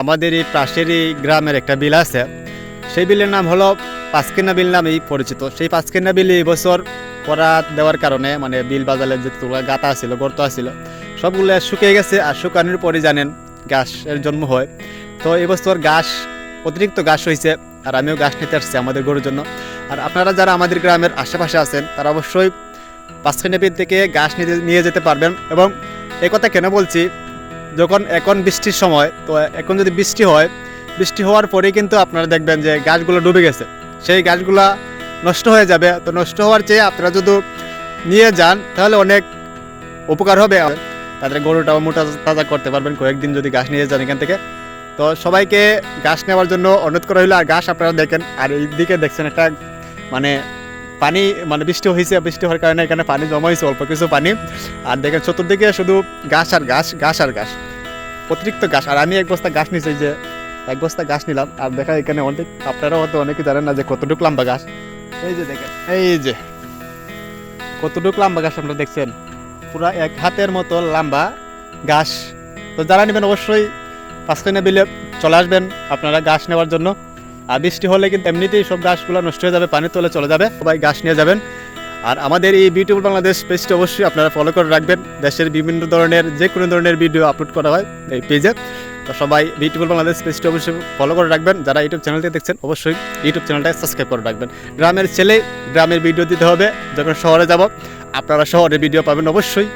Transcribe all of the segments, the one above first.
আমাদের এই পাশেরই গ্রামের একটা বিল আছে, সেই বিলের নাম হলো পাঁচকেনা বিল নামেই পরিচিত। সেই পাঁচকেনা বিল এই বছর করা দেওয়ার কারণে মানে বিল বাজালে যে গাতা ছিল, গর্ত আছিল, সবগুলো শুকিয়ে গেছে। আর শুকানোর পরে জানেন ঘাসের জন্ম হয়। তো এবছর ঘাস, অতিরিক্ত ঘাস হয়েছে। আর আমিও ঘাস নিতে আসছি আমাদের গরুর জন্য। আর আপনারা যারা আমাদের গ্রামের আশেপাশে আছেন তারা অবশ্যই পাঁচকেনা বিল থেকে ঘাস নিয়ে যেতে পারবেন। এবং এই কথা কেন বলছি, যখন এখন বৃষ্টির সময়, তো এখন যদি বৃষ্টি হয়, বৃষ্টি হওয়ার পরেই কিন্তু আপনারা দেখবেন যে গাছগুলো ডুবে গেছে, সেই গাছগুলা নষ্ট হয়ে যাবে। তো নষ্ট হওয়ার চেয়ে আপনারা যদি নিয়ে যান তাহলে অনেক উপকার হবে, তাদের গরুটাও মোটা তাজা করতে পারবেন কয়েকদিন যদি ঘাস নিয়ে যান এখান থেকে। তো সবাইকে ঘাস নেওয়ার জন্য অনুরোধ করা হইলো। আর ঘাস আপনারা দেখেন, আর এই দিকে দেখছেন একটা মানে পানি, মানে বৃষ্টি হয়েছে, বৃষ্টি হওয়ার কারণে এখানে পানি জমা হয়েছে, অল্প কিছু পানি। আর দেখেন চতুর্দিকে শুধু ঘাস আর ঘাস, ঘাস আর ঘাস, অতিরিক্ত ঘাস। আর আমি এক বস্তা ঘাস নিয়েছি, যে এক বস্তা ঘাস নিলাম। আর দেখা এখানে অনেক, আপনারাও হয়তো অনেকে জানেন না যে কতটুকু লম্বা ঘাস। এই যে দেখেন, এই যে কতটুকু লম্বা ঘাস আপনারা দেখছেন, পুরো এক হাতের মতো লম্বা ঘাস। তো যারা নেবেন অবশ্যই পাঁচকেনা বিলে চলে আসবেন আপনারা ঘাস নেওয়ার জন্য। আর বৃষ্টি হলে কিন্তু এমনিতেই সব ঘাসগুলো নষ্ট হয়ে যাবে, পানির তলে চলে যাবে, সবাই ঘাস নিয়ে যাবেন। আর আমাদের এই বিউটিফুল বাংলাদেশ পেজটি অবশ্যই আপনারা ফলো করে রাখবেন। দেশের বিভিন্ন ধরনের যে কোনো ধরনের ভিডিও আপলোড করা হয় এই পেজে। তো সবাই বিউটিফুল বাংলাদেশ পেজটি অবশ্যই ফলো করে রাখবেন। যারা ইউটিউব চ্যানেলটি দেখছেন অবশ্যই ইউটিউব চ্যানেলটা সাবস্ক্রাইব করে রাখবেন। গ্রামের ছেলে গ্রামের ভিডিও দিতে হবে, যখন শহরে যাব আপনারা শহরের ভিডিও পাবেন অবশ্যই।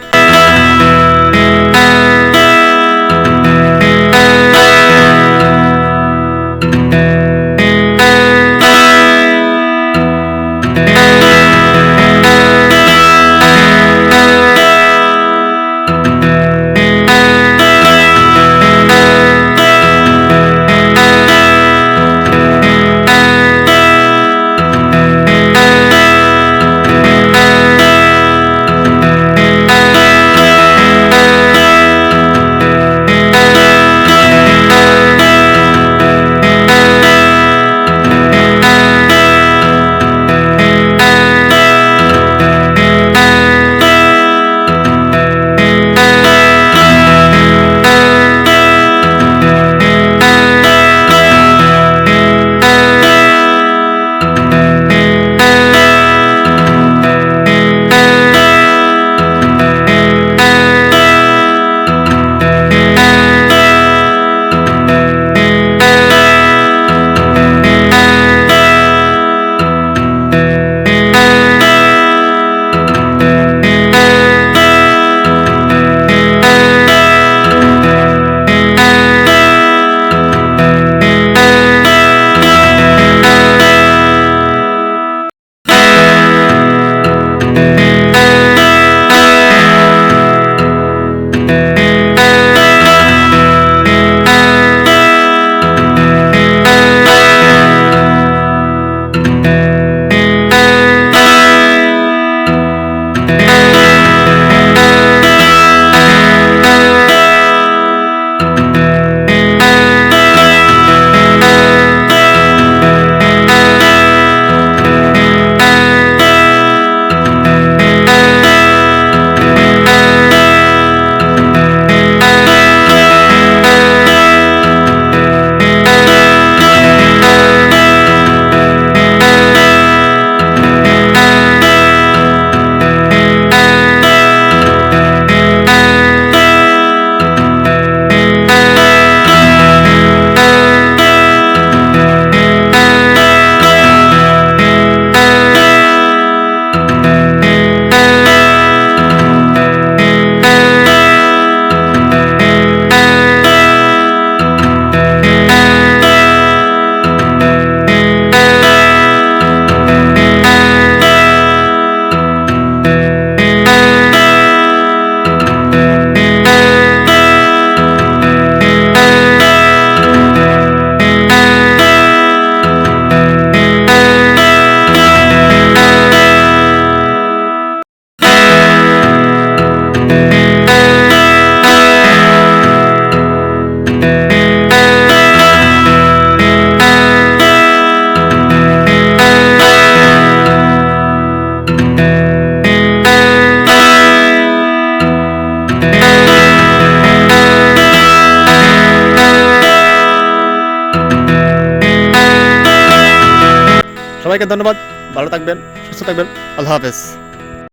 সবাইকে ধন্যবাদ, ভালো থাকবেন, সুস্থ থাকবেন, আল্লাহ হাফেজ।